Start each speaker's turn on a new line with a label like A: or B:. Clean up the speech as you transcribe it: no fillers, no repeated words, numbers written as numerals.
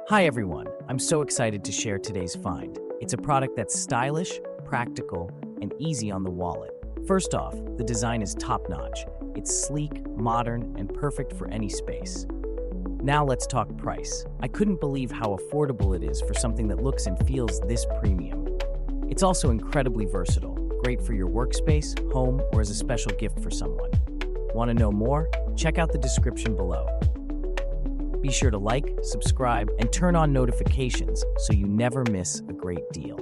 A: Hi everyone, I'm so excited to share today's find. It's a product that's stylish, practical, and easy on the wallet. First off, the design is top-notch. It's sleek, modern, and perfect for any space. Now let's talk price. I couldn't believe how affordable it is for something that looks and feels this premium. It's also incredibly versatile, great for your workspace, home, or as a special gift for someone. Want to know more? Check out the description below. Be sure to like, subscribe, and turn on notifications so you never miss a great deal.